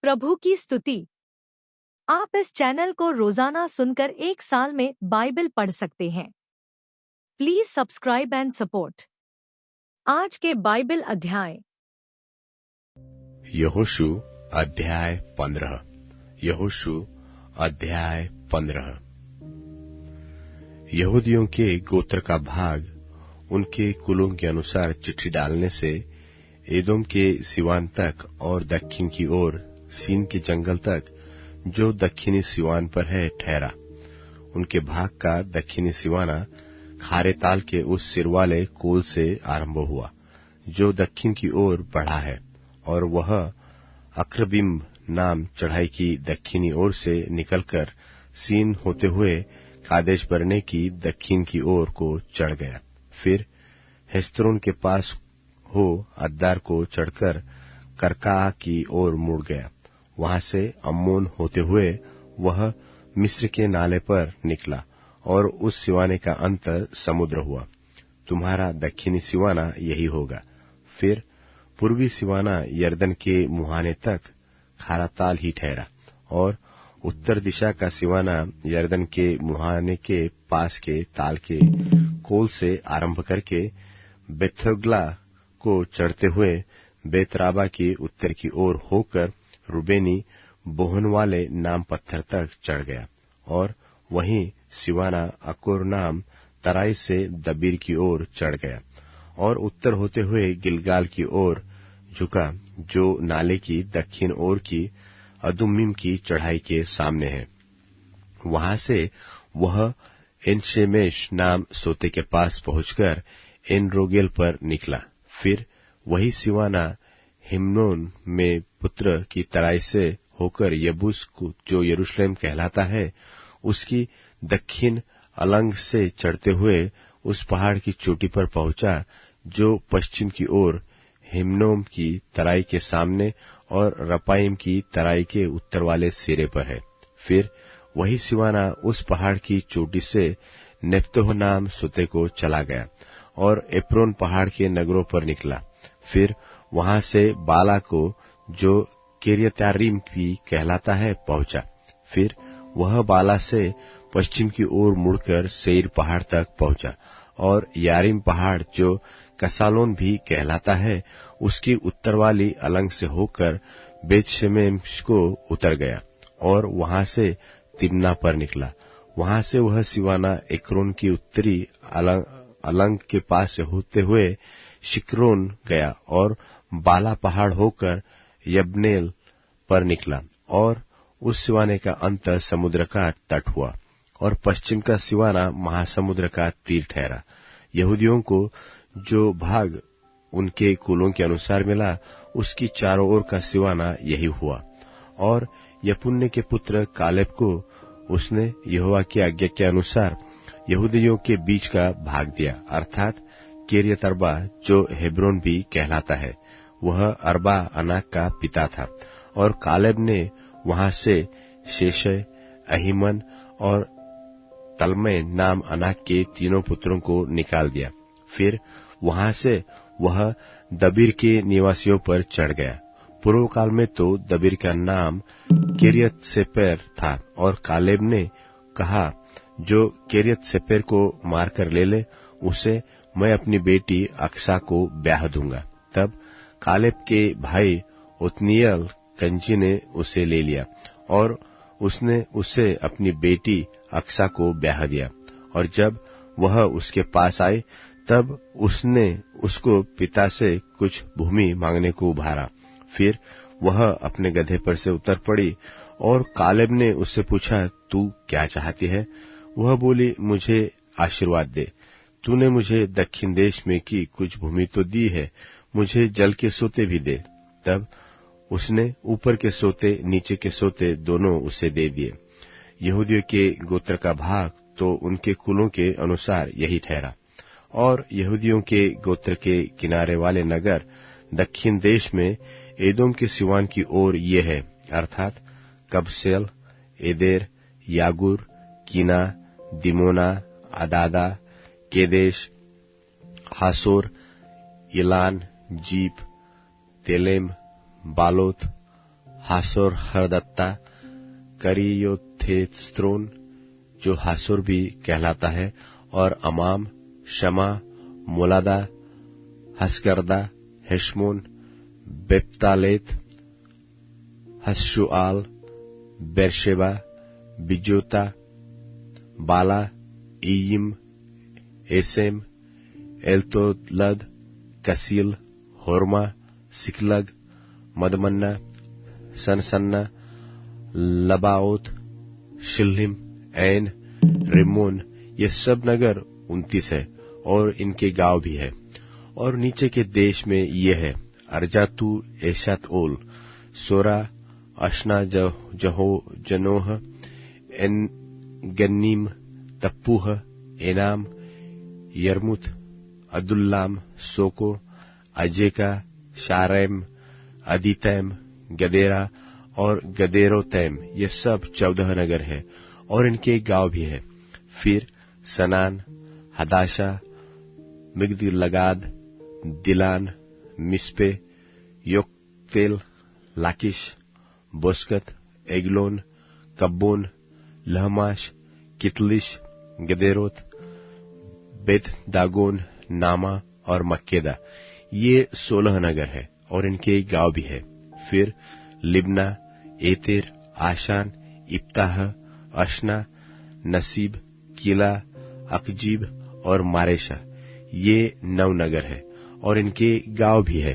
प्रभु की स्तुति। आप इस चैनल को रोजाना सुनकर 1 साल में बाइबल पढ़ सकते हैं। Please subscribe and support. आज के बाइबल अध्याय यहोशू अध्याय 15। यहोशू अध्याय 15। यहूदियों के गोत्र का भाग उनके कुलों के अनुसार चिट्ठी डालने से एदोम के सिवान तक और दक्षिण की ओर सीन के जंगल तक जो दक्षिणी सिवान पर है ठहरा। उनके भाग का दक्षिणी सिवाना खारे ताल के उस सिर वाले कोल से आरंभ हुआ जो दक्षिण की ओर बढ़ा है, और वह अक्रबिम नाम चढ़ाई की दक्षिणी ओर से निकलकर सीन होते हुए कादेश बरने की दक्षिण की ओर को चढ़ गया। फिर हेस्रोन के पास हो अद्दार को चढ़कर करका की ओर मुड़ गया। वहां से अम्मोन होते हुए वह मिस्र के नाले पर निकला, और उस सिवाने का अंत समुद्र हुआ। तुम्हारा दक्षिणी सिवाना यही होगा। फिर पूर्वी सिवाना यरदन के मुहाने तक खारा ताल ही ठहरा, और उत्तर दिशा का सिवाना यरदन के मुहाने के पास के ताल के कोल से आरंभ करके बेथोग्ला को चढ़ते हुए बेतराबा की उत्तर की ओर होकर रूबेनी बोहन वाले नाम पत्थर तक चढ़ गया, और वहीं सिवाना अकोर नाम तराई से दबीर की ओर चढ़ गया, और उत्तर होते हुए गिलगाल की ओर झुका जो नाले की दक्षिण ओर की अदुम्मीम की चढ़ाई के सामने है। वहां से वह एनशेमेश नाम सोते के पास पहुंचकर एन रोगेल पर निकला। फिर वही सिवाना हिम्नोन में पुत्र की तराई से होकर यबूस जो यरूशलेम कहलाता है उसकी दक्षिण अलंग से चढ़ते हुए उस पहाड़ की चोटी पर पहुंचा जो पश्चिम की ओर हिम्नोम की तराई के सामने और रपाइम की तराई के उत्तर वाले सिरे पर है। फिर वही सिवाना उस पहाड़ की चोटी से नेप्तोह नाम सुते को चला गया और एप्रोन पहाड़ के नगरों पर निकला। फिर वहां से बाला को जो किर्यत्यारीम भी कहलाता है पहुंचा। फिर वह बाला से पश्चिम की ओर मुड़कर सेईर पहाड़ तक पहुंचा, और यारीम पहाड़ जो कसालोन भी कहलाता है उसकी उत्तर वाली अलंग से होकर बेतशेमेश को उतर गया, और वहां से तिम्ना पर निकला। वहां से वह सिवाना एक्रोन की उत्तरी अलंग के पास से होते हुए शिक्रोन गया, और बाला पहाड़ होकर यब्नेल पर निकला, और उस सिवाने का अंत समुद्र का तट हुआ, और पश्चिम का सिवाना महासमुद्र का तीर ठहरा। यहूदियों को जो भाग उनके कुलों के अनुसार मिला उसकी चारों ओर का सिवाना यही हुआ। और यपुन्ने के पुत्र कालेब को उसने यहोवा की आज्ञा के अनुसार यहूदियों के बीच का भाग दिया, अर्थात किर्यत अर्बा जो हेब्रोन भी कहलाता है। वह अर्बा अनाक का पिता था, और कालेब ने वहां से शेशय, अहीमन और तलमै नाम अनाक के तीनों पुत्रों को निकाल दिया। फिर वहां से वह दबीर के निवासियों पर चढ़ गया। पूर्व काल में तो दबीर का नाम किर्यत सेपेर था, और कालेब ने कहा जो किर्यत सेपेर को मारकर ले ले उसे मैं अपनी बेटी अक्सा को ब्याह दूंगा। तब कालेब के भाई ओत्नियल कंजी ने उसे ले लिया, और उसने उसे अपनी बेटी अक्सा को ब्याह दिया। और जब वह उसके पास आई तब उसने उसको पिता से कुछ भूमि मांगने को उभारा। फिर वह अपने गधे पर से उतर पड़ी, और कालेब ने उससे पूछा, तू क्या चाहती है? वह बोली, मुझे आशीर्वाद दे। तूने मुझे दक्षिण देश में की कुछ भूमि तो दी है, मुझे जल के सोते भी दे। तब उसने ऊपर के सोते नीचे के सोते दोनों उसे दे दिए। यहूदियों के गोत्र का भाग तो उनके कुलों के अनुसार यही ठहरा। और यहूदियों के गोत्र के किनारे वाले नगर दक्षिण देश में एदोम के सिवान की ओर ये है, अर्थात कबसेल, एदेर, यागुर, कीना, दिमोना, अदादा, केदेश, हासोर, इलान, जीप, तेलेम, बालोत, हासोर हरदत्ता, करियोथेस्त्रोन जो हासोर भी कहलाता है, और अमाम, शमा, मोलादा, हसगर्दा, हेशमोन, बेप्तालेत, हशुआल, बेरशेबा, बिजोता, बाला, ईयिम, एसेम, एल्तोलद, कसील, होरमा, सिकलग, मदमन्ना, सनसन्ना, लबाओत, शिल्हिम, ऐन, रिमोन, ये सब नगर 29 है और इनके गांव भी है। और नीचे के देश में ये है अर्जातू, एशात ओल, सोरा, अशना, जहो, जनोह, एन गन्नीम, तप्पूह, एनाम, यरमुत, अदुल्लाम, सोको, अजेका, शारैम, अदीतैम, गदेरा और गदेरोतैम, ये सब 14 नगर है और इनके गांव भी है। फिर सनान, हदाशा, मिग्दलगाद, दिलान, मिस्पे, योक्तेल, लाकिश, बोस्कत, एगलोन, कब्बोन, लहमाश, कितलिश, गदेरोत, बेत दागोन, नामा और मक्केदा, ये 16 नगर है और इनके गांव भी है। फिर लिब्ना, एतेर, आशान, इप्ताह, अशना, नसीब, किला, अकजीब और मारेशा, ये 9 नगर है और इनके गांव भी है।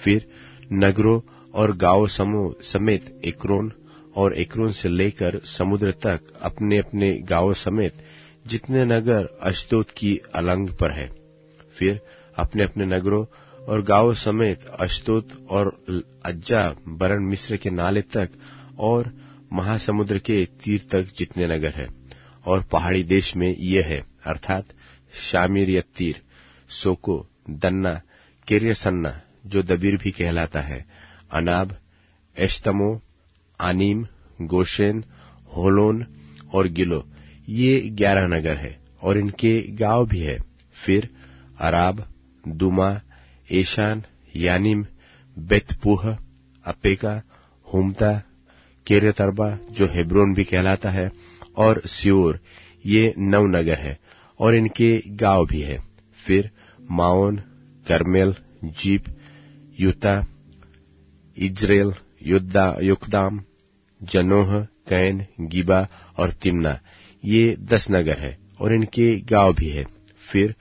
फिर नगरों और गांवों समूह समेत एक्रोन, और एक्रोन से लेकर समुद्र तक अपने अपने गांवों समेत जितने नगर अश्दोद की अलंग पर है। फिर अपने अपने नगरों और गांवों समेत अश्दोद और अज्जा बरन मिस्र के नाले तक और महासमुद्र के तीर तक जितने नगर है। और पहाड़ी देश में ये है अर्थात शामीर यत्तीर, सोको, दन्ना, किर्यसन्ना जो दबीर भी कहलाता है, अनाब, एश्तमो, आनीम, गोशेन, होलोन और गिलो, ये 11 नगर है और इनके गांव भी है। फिर अराब, दुमा, एशान, यानीम, बेतपूह, अपेका, हुमता, केरेतरबा जो हेब्रोन भी कहलाता है, और सियोर, ये 9 नगर है और इनके गांव भी है। फिर माओन, करमेल, जीप, युता, इज्रेल, योकदाम, जनोह, कैन, गिबा और तिम्ना, ये 10 नगर है और इनके गांव भी है। फिर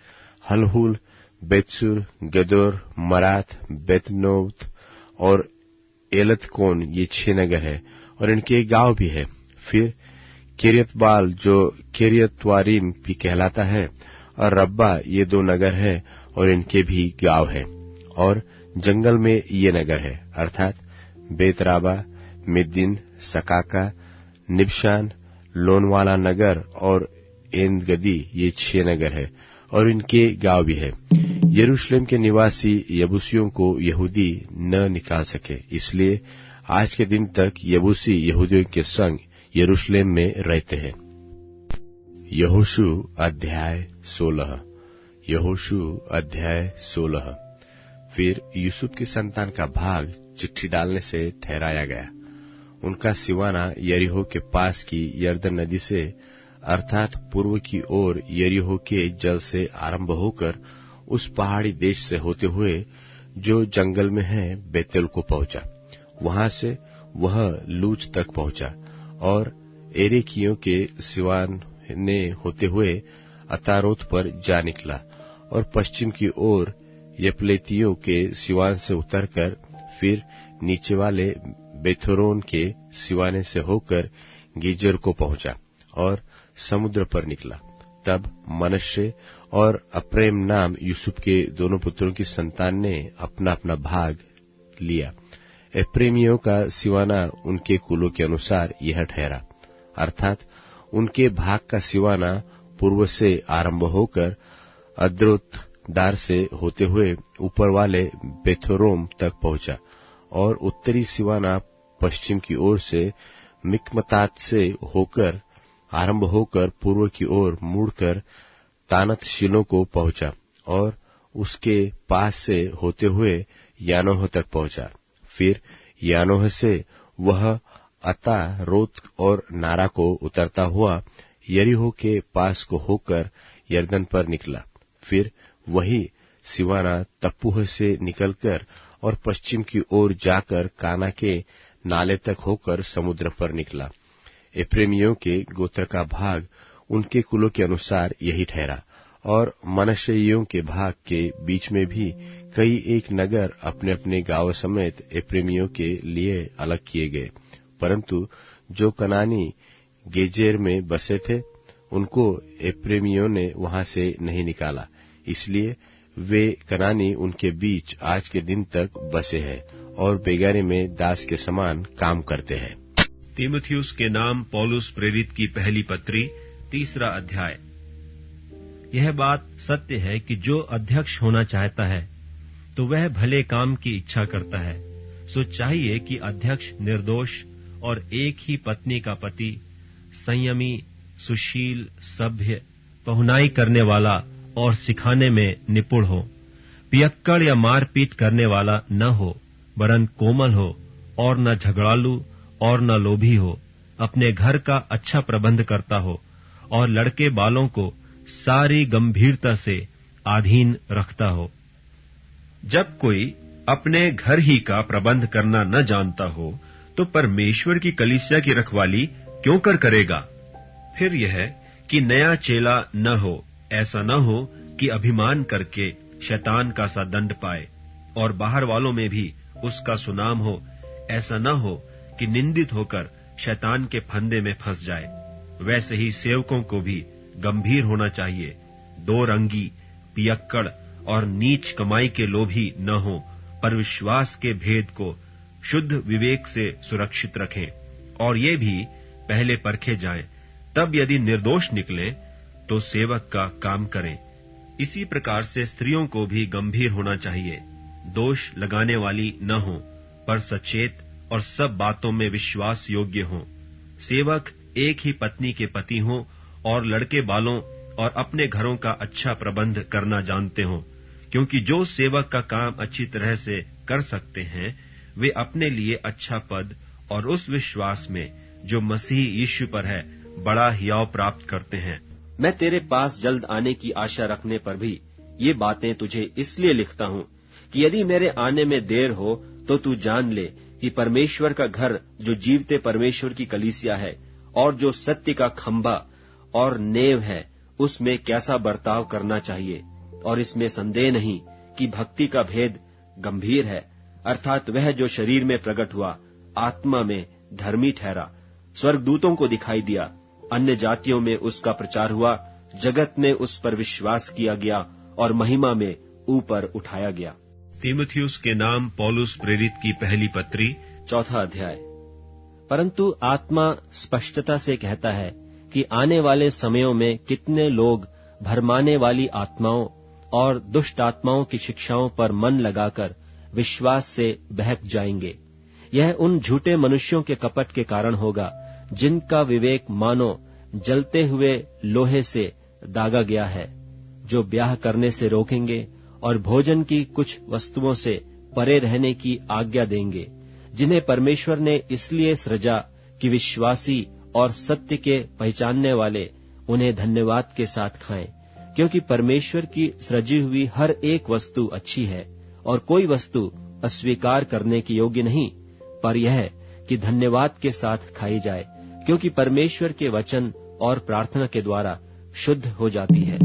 हलहुल, बेतसुर, गदोर, मरात, बेतनोत और एलतकोन, ये 6 नगर है और इनके गांव भी है। फिर किरियतबाल जो किरियतवारीम भी कहलाता है, और रब्बा, ये 2 नगर है और इनके भी गांव है। और जंगल में ये नगर है अर्थात बेतराबा, मिद्दीन, सकाका, निबशान, लोनवाला नगर और एनगदी, ये 6 नगर है और इनके गांव भी है। यरूशलेम के निवासी यबूसियों को यहूदी न निकाल सके, इसलिए आज के दिन तक यबूसी यहूदियों के संग यरूशलेम में रहते हैं। यहोशू अध्याय 16। यहोशू अध्याय 16। फिर यूसुफ की संतान का भाग चिट्ठी डालने से ठहराया गया। उनका सिवाना यरीहो के पास की यरदन नदी से अर्थात पूर्व की ओर यरीहो के जल से आरंभ होकर उस पहाड़ी देश से होते हुए जो जंगल में है बेतेल को पहुंचा। वहां से वह लूज तक पहुंचा और एरेकियों के सिवान ने होते हुए अतारोत पर जा निकला और पश्चिम की ओर यपलेतियों के सिवान से उतरकर फिर नीचे वाले बेथोरोन के सिवाने से होकर गीजर को पहुंचा और समुद्र पर निकला। तब मनश्शे और अप्रेम नाम यूसुफ के दोनों पुत्रों की संतान ने अपना अपना भाग लिया। एप्रेमियों का सिवाना उनके कुलों के अनुसार यह ठहरा, अर्थात उनके भाग का सिवाना पूर्व से आरंभ होकर अद्रोतदार से होते हुए ऊपर वाले बेथोरोम तक पहुंचा और उत्तरी सिवाना पश्चिम की ओर से मिकमतात से होकर आरंभ होकर पूर्व की ओर मुड़कर तानत शिलो को पहुंचा और उसके पास से होते हुए यानोह तक पहुंचा। फिर यानोह से वह अता रोत और नारा को उतरता हुआ यरीहो के पास को होकर यरदन पर निकला। फिर वही सिवाना तप्पूह से निकलकर और पश्चिम की ओर जाकर काना के नाले तक होकर समुद्र पर निकला। एप्रेमियों के गोत्र का भाग उनके कुलों के अनुसार यही ठहरा, और मनश्शेइयों के भाग के बीच में भी कई एक नगर अपने अपने गांव समेत एप्रेमियों के लिए अलग किए गए। परंतु जो कनानी गेजेर में बसे थे, उनको एप्रेमियों ने वहां से नहीं निकाला, इसलिए वे कनानी उनके बीच आज के दिन तक बसे हैं और बेगारी में दास के समान काम करते हैं। तीमुथियुस के नाम पौलुस प्रेरित की पहली पत्री 3 अध्याय। यह बात सत्य है कि जो अध्यक्ष होना चाहता है तो वह भले काम की इच्छा करता है। सो चाहिए कि अध्यक्ष निर्दोष और एक ही पत्नी का पति, संयमी, सुशील, सभ्य, पहुनाई करने वाला और सिखाने में निपुण हो, पियक्कड़ या मारपीट करने वाला न हो, वरन कोमल हो और न झगड़ालू और न लोभी हो, अपने घर का अच्छा प्रबंध करता हो और लड़के बालों को सारी गंभीरता से अधीन रखता हो। जब कोई अपने घर ही का प्रबंध करना न जानता हो तो परमेश्वर की कलीसिया की रखवाली क्यों करेगा? फिर यह कि नया चेला न हो, ऐसा न हो कि अभिमान करके शैतान का सा दंड पाए, और बाहर वालों में भी उसका सुनाम हो, ऐसा न हो कि निंदित होकर शैतान के फंदे में फंस जाए। वैसे ही सेवकों को भी गंभीर होना चाहिए, दो रंगी, पियक्कड़ और नीच कमाई के लोभी न हो, पर विश्वास के भेद को शुद्ध विवेक से सुरक्षित रखें, और ये भी पहले परखे जाएं, तब यदि निर्दोष निकले तो सेवक का काम करें। इसी प्रकार से स्त्रियों को भी गंभीर होना चाहिए, दोष लगाने वाली न हो, पर सचेत और सब बातों में विश्वास योग्य हों। सेवक एक ही पत्नी के पति हों और लड़के बालों और अपने घरों का अच्छा प्रबंध करना जानते हों, क्योंकि जो सेवक का काम अच्छी तरह से कर सकते हैं वे अपने लिए अच्छा पद और उस विश्वास में जो मसीह यीशु पर है बड़ा हियाव प्राप्त करते हैं। मैं तेरे पास जल्द आने की आशा रखने पर भी ये बातें तुझे इसलिए लिखता हूँ कि यदि मेरे आने में देर हो तो तू जान ले कि परमेश्वर का घर जो जीवते परमेश्वर की कलीसिया है और जो सत्य का खंभा और नेव है, उसमें कैसा बर्ताव करना चाहिए। और इसमें संदेह नहीं कि भक्ति का भेद गंभीर है, अर्थात वह जो शरीर में प्रकट हुआ, आत्मा में धर्मी ठहरा, स्वर्गदूतों को दिखाई दिया, अन्य जातियों में उसका प्रचार हुआ, जगत में उस पर विश्वास किया गया और महिमा में ऊपर उठाया गया। तीमुथियुस के नाम पौलुस प्रेरित की पहली पत्री 4 अध्याय। परंतु आत्मा स्पष्टता से कहता है कि आने वाले समयों में कितने लोग भरमाने वाली आत्माओं और दुष्ट आत्माओं की शिक्षाओं पर मन लगाकर विश्वास से बहक जाएंगे। यह उन झूठे मनुष्यों के कपट के कारण होगा जिनका विवेक मानो जलते हुए लोहे से दागा गया है, जो ब्याह करने से रोकेंगे और भोजन की कुछ वस्तुओं से परे रहने की आज्ञा देंगे, जिन्हें परमेश्वर ने इसलिए सृजा कि विश्वासी और सत्य के पहचानने वाले उन्हें धन्यवाद के साथ खाएं, क्योंकि परमेश्वर की सृजी हुई हर एक वस्तु अच्छी है और कोई वस्तु अस्वीकार करने की योग्य नहीं, पर यह कि धन्यवाद के साथ खाई जाए, क्योंकि परमेश्वर के वचन और प्रार्थना के द्वारा शुद्ध हो जाती है।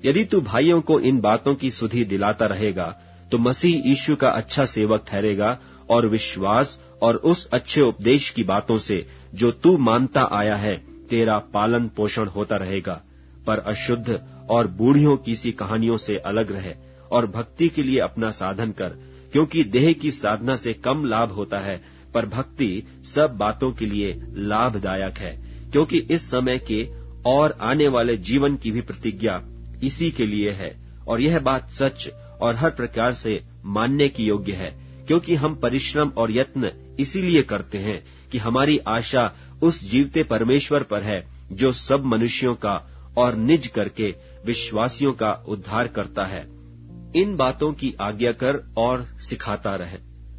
यदि तू भाइयों को इन बातों की सुधि दिलाता रहेगा तो मसीह यीशु का अच्छा सेवक ठहरेगा और विश्वास और उस अच्छे उपदेश की बातों से जो तू मानता आया है तेरा पालन पोषण होता रहेगा। पर अशुद्ध और बूढ़ियों की सी कहानियों से अलग रहे और भक्ति के लिए अपना साधन कर, क्योंकि देह की साधना से कम लाभ होता है, पर भक्ति सब बातों के लिए लाभदायक है, क्योंकि इस समय के और आने वाले जीवन की भी प्रतिज्ञा इसी के लिए है। और यह बात सच और हर प्रकार से मानने की योग्य है, क्योंकि हम परिश्रम और यत्न इसीलिए करते हैं कि हमारी आशा उस जीवते परमेश्वर पर है जो सब मनुष्यों का और निज करके विश्वासियों का उद्धार करता है। इन बातों की आज्ञा कर और सिखाता रहे।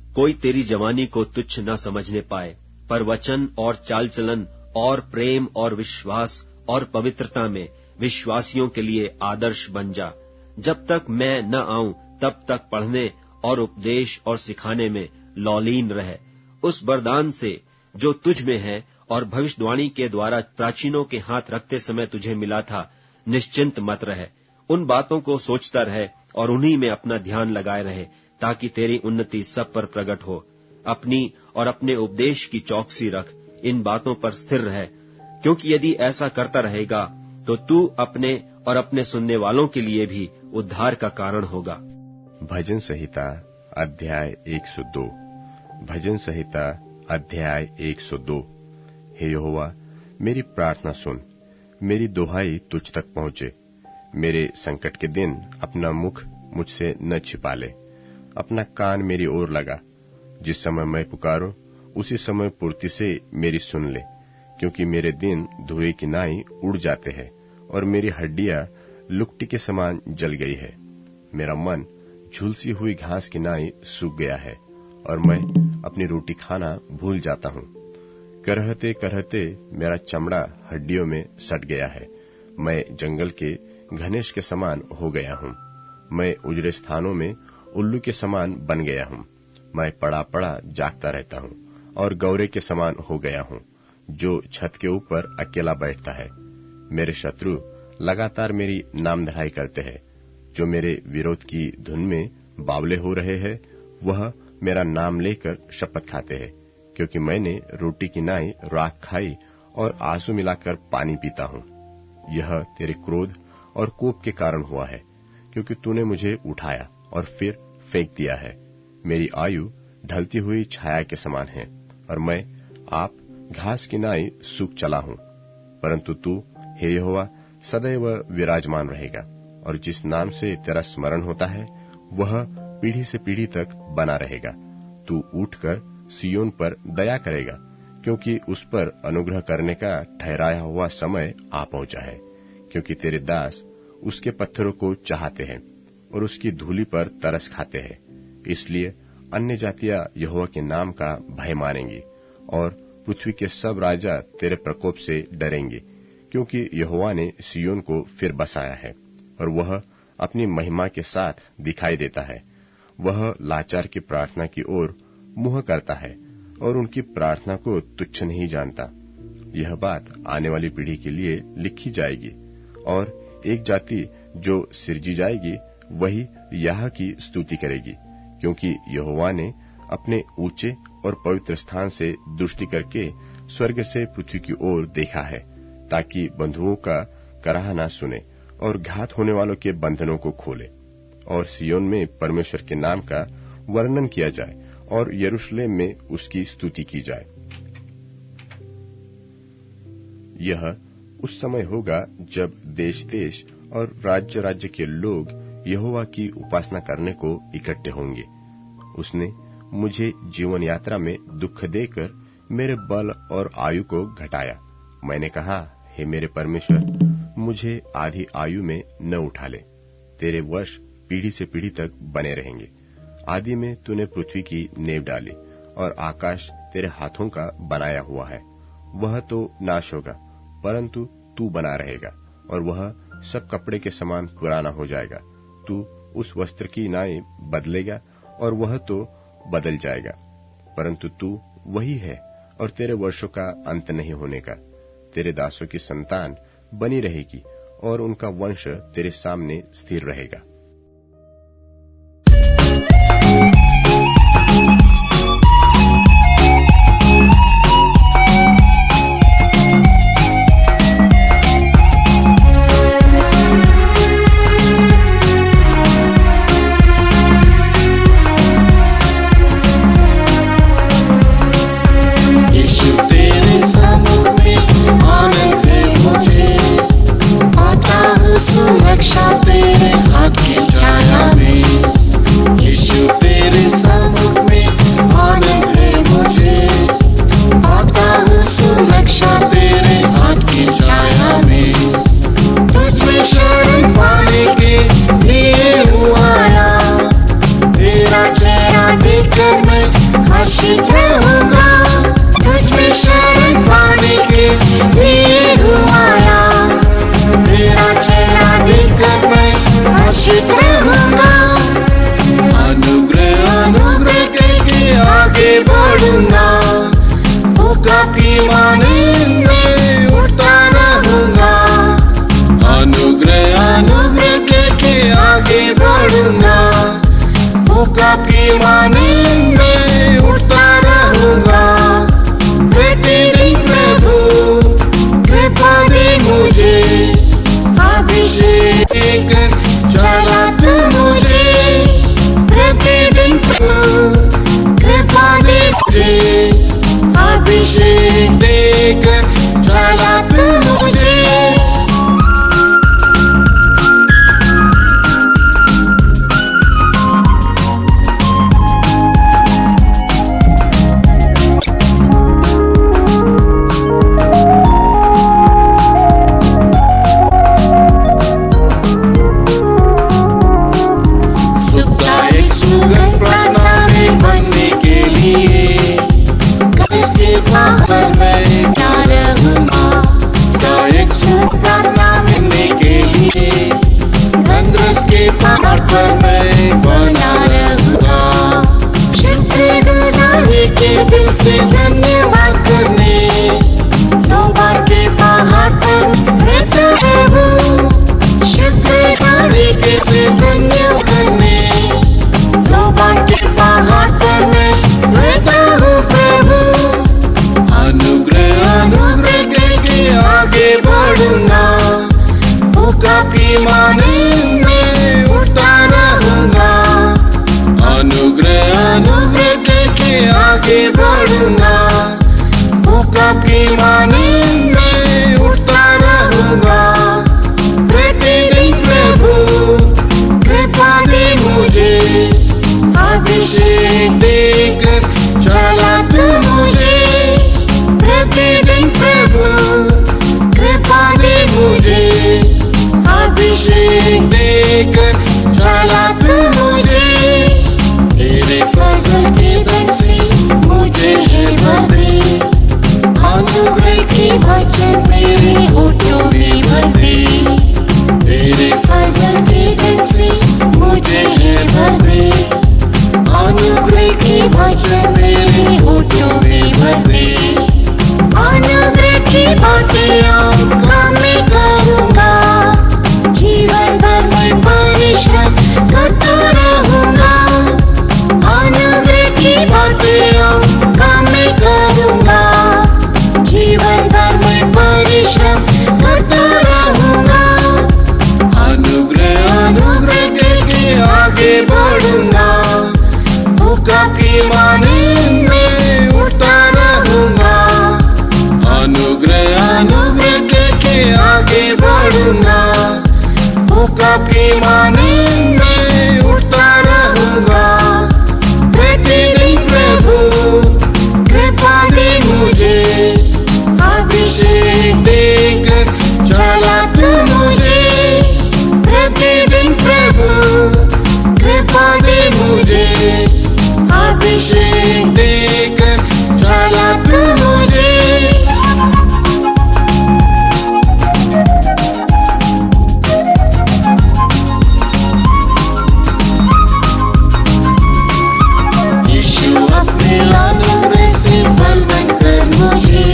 कोई तेरी जवानी को तुच्छ न समझने पाए, पर वचन और चाल चलन और प्रेम और विश्वास और पवित्रता में विश्वासियों के लिए आदर्श बन जा। जब तक मैं न आऊं तब तक पढ़ने और उपदेश और सिखाने में लौलीन रहे। उस वरदान से जो तुझ में है और भविष्यवाणी के द्वारा प्राचीनों के हाथ रखते समय तुझे मिला था, निश्चिंत मत रहे। उन बातों को सोचता रहे और उन्हीं में अपना ध्यान लगाए रहे, ताकि तेरी उन्नति सब पर प्रकट हो। अपनी और अपने उपदेश की चौकसी रख, इन बातों पर स्थिर रहे, क्योंकि यदि ऐसा करता रहेगा तो तू अपने और अपने सुनने वालों के लिए भी उद्धार का कारण होगा। भजन संहिता अध्याय 102। भजन संहिता अध्याय 102। हे यहोवा, मेरी प्रार्थना सुन, मेरी दुहाई तुझ तक पहुंचे। मेरे संकट के दिन अपना मुख मुझसे न छिपा ले। अपना कान मेरी ओर लगा। जिस समय मैं पुकारूं उसी समय पूर्ति से मेरी सुन ले, क्योंकि मेरे दिन धुएं की नाई उड़ जाते हैं और मेरी हड्डियां लुकटी के समान जल गई है। मेरा मन झुलसी हुई घास की नाई सूख गया है और मैं अपनी रोटी खाना भूल जाता हूँ। करहते करहते मेरा चमड़ा हड्डियों में सट गया है। मैं जंगल के घनेश के समान हो गया हूँ। मैं उजड़े स्थानों में उल्लू के समान बन गया हूँ। मैं पड़ा पड़ा जागता रहता हूँ और गौरे के समान हो गया हूँ, जो छत के ऊपर अकेला बैठता है। मेरे शत्रु लगातार मेरी नामधराई करते हैं। जो मेरे विरोध की धुन में बावले हो रहे हैं, वह मेरा नाम लेकर शपथ खाते हैं, क्योंकि मैंने रोटी की नाई राख खाई और आंसू मिलाकर पानी पीता हूँ। यह तेरे क्रोध और कोप के कारण हुआ है, क्योंकि तूने मुझे उठाया और फिर फेंक दिया है। मेरी आयु ढलती हुई छाया के समान है और मैं आप घास की नाई सूख चला हूँ। परंतु तू, हे यहोवा, सदैव विराजमान रहेगा, और जिस नाम से तेरा स्मरण होता है वह पीढ़ी से पीढ़ी तक बना रहेगा। तू उठकर सियोन पर दया करेगा, क्योंकि उस पर अनुग्रह करने का ठहराया हुआ समय आ पहुंचा है। क्योंकि तेरे दास उसके पत्थरों को चाहते हैं और उसकी धूलि पर तरस खाते हैं। इसलिए अन्य जातियां यहोवा के नाम का भय मानेंगी और पृथ्वी के सब राजा तेरे प्रकोप से डरेंगे, क्योंकि यहोवा ने सियोन को फिर बसाया है और वह अपनी महिमा के साथ दिखाई देता है। वह लाचार की प्रार्थना की ओर मुंह करता है और उनकी प्रार्थना को तुच्छ नहीं जानता। यह बात आने वाली पीढ़ी के लिए लिखी जाएगी, और एक जाति जो सिरजी जाएगी वही यह की स्तुति करेगी, क्योंकि यहोवा ने अपने ऊंचे और पवित्र स्थान से दृष्टि करके स्वर्ग से पृथ्वी की ओर देखा है, ताकि बंधुओं का कराह न सुने और घात होने वालों के बंधनों को खोले। और सियोन में परमेश्वर के नाम का वर्णन किया जाए और यरूशलेम में उसकी स्तुति की जाए। यह उस समय होगा जब देश देश और राज्य राज्य के लोग यहोवा की उपासना करने को इकट्ठे होंगे। उसने मुझे जीवन यात्रा में दुख देकर मेरे बल और आयु को घटाया। मैंने कहा, हे मेरे परमेश्वर, मुझे आधी आयु में न उठा ले। तेरे वर्ष पीढ़ी से पीढ़ी तक बने रहेंगे। आदि में तूने पृथ्वी की नींव डाली और आकाश तेरे हाथों का बनाया हुआ है। वह तो नाश होगा, परंतु तू बना रहेगा, और वह सब कपड़े के समान पुराना हो जाएगा। तू उस वस्त्र की नाई बदलेगा और वह तो बदल जाएगा, परंतु तू वही है और तेरे वर्षों का अंत नहीं होने का। तेरे दासों की संतान बनी रहेगी और उनका वंश तेरे सामने स्थिर रहेगा। सुरक्षा तेरे हाथ माने मैं उठता रहूंगा, अनुग्रह अनुग्रह के आगे बढ़ूंगा। भूख आपकी माने मैं उठता रहूंगा, प्रतिदिन प्रभु कृपा दे मुझे, अभिषेक चला तू मुझे, प्रतिदिन प्रभु कृपा दे मुझे, अभिषेक देख चला तू मुझे। पर मैं बना रहूंगा, शुक्रगुजारी के दिल से धन्यवाद करने, लोबान के पहाड़ पर रहता रहूं, शुक्रगुजारी के दिल से धन्यवाद करने, लोबान के पहाड़ पर मैं रहता हूँ प्रभु। अनुग्रह अनुग्रह के आगे बढ़ूंगा, भूख आपकी माने आगे बढ़ूंगा, भूख आपकी माने मैं उठता रहूंगा, प्रतिदिन प्रभु कृपा दे मुझे, अभिषेक देख चला तू मुझे, प्रतिदिन प्रभु कृपा दे मुझे, अभिषेक देख चला तू मुझे। तेरे फजल के दर से मुझे है भर दे, अनुग्रह की वचन मेरे होठों में भर दे, तेरे फजल के दर से मुझे है भर दे, अनुग्रह की वचन मेरे होठों में भर दे, अनुग्रह की बातें आंखों में करूंगा, जीवन भर मैं परिश्रम करता रहूंगा, अनुग्रह की बातें काम में करूंगा, जीवन भर मैं परिश्रम करता रहूंगा, अनुग्रह अनुग्रह के आगे बढ़ूंगा, भूख आपकी माने मैं उठता रहूंगा, अनुग्रह अनुग्रह के आगे बढ़ूंगा, भूख आपकी माने मैं उठता रहूंगा, प्रतिदिन प्रभु कृपा दे मुझे, अभिषेक देख चला तू मुझे, प्रतिदिन प्रभु कृपा दे मुझे, अभिषेक देख चला तू मुझे। अनुग्रह से बलवान कर मुझे,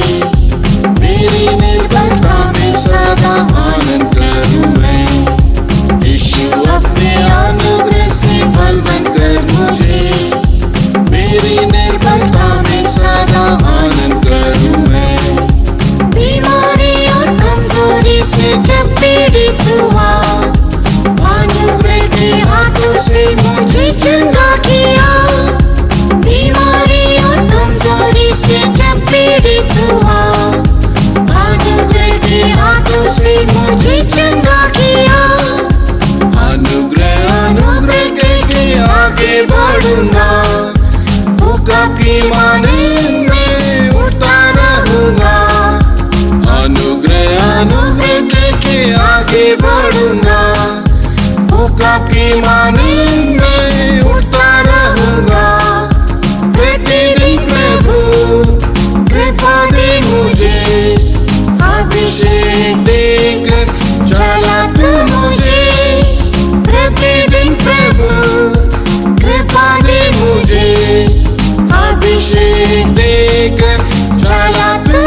मेरी निर्बलता में सदा आनंद करूं मैं, यीशु अपने अनुग्रह से बलवान कर मुझे, मेरी निर्बलता में सदा आनंद करूं मैं, बीमारी और कमजोरी से जब पीड़ित हुआ, अनुग्रह के हाथों से मुझे चंगा किया, बीमारी और कमजोरी से जब पीड़ित हुआ, अनुग्रह के हाथों से मुझे चंगा किया, अनुग्रह अनुग्रह के आगे बढ़ूंगा, भूख आपकी माने मैं उठता रहूंगा, अनुग्रह अनुग्रह के आगे बढ़ूंगा, भूख आपकी माने मैं उठता रहूंगा, प्रतिदिन प्रभु कृपा दे मुझे, अभिषेक देख चला तू मुझे, प्रतिदिन प्रभु कृपा दे मुझे, अभिषेक देख चला तू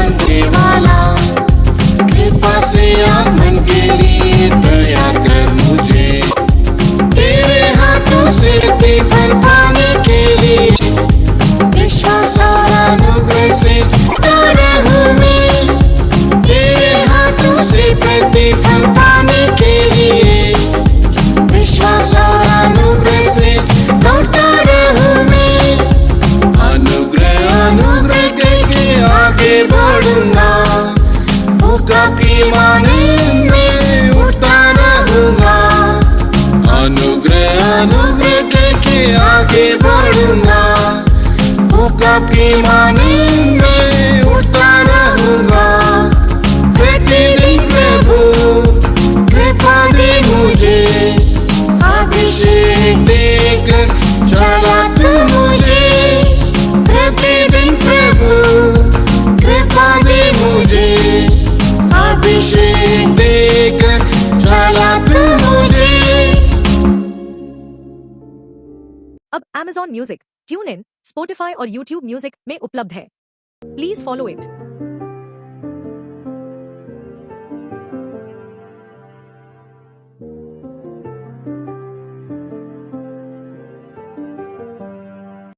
होने वाला। कृपा से आगमन के लिए तैयार कर मुझे, तेरे हाथों से प्रतिफल पाने के लिए। विश्वास और अनुग्रह से डरा हूँ मैं, तेरे हाथों से प्रतिफल पाने के लिए। विश्वास और अनुग्रह से दौड़ता रहूं मैं। अनुग्रह अनुग्रह करके आगे बढ़ूंगा, भूखा की माने मैं उठता रहूंगा। अनुग्रह अनुग्रह करके आगे बढ़ूंगा, भूखा की माने मैं उठता रहूंगा। प्रतिदिन प्रभु कृपा दे मुझे, अभिषेक देकर चला तू मुझे। प्रतिदिन प्रभु कृपा दे मुझे, अभिषेक देकर चला तू मुझे। अब Amazon music, tune in, Spotify और YouTube म्यूजिक में उपलब्ध है। Please follow it.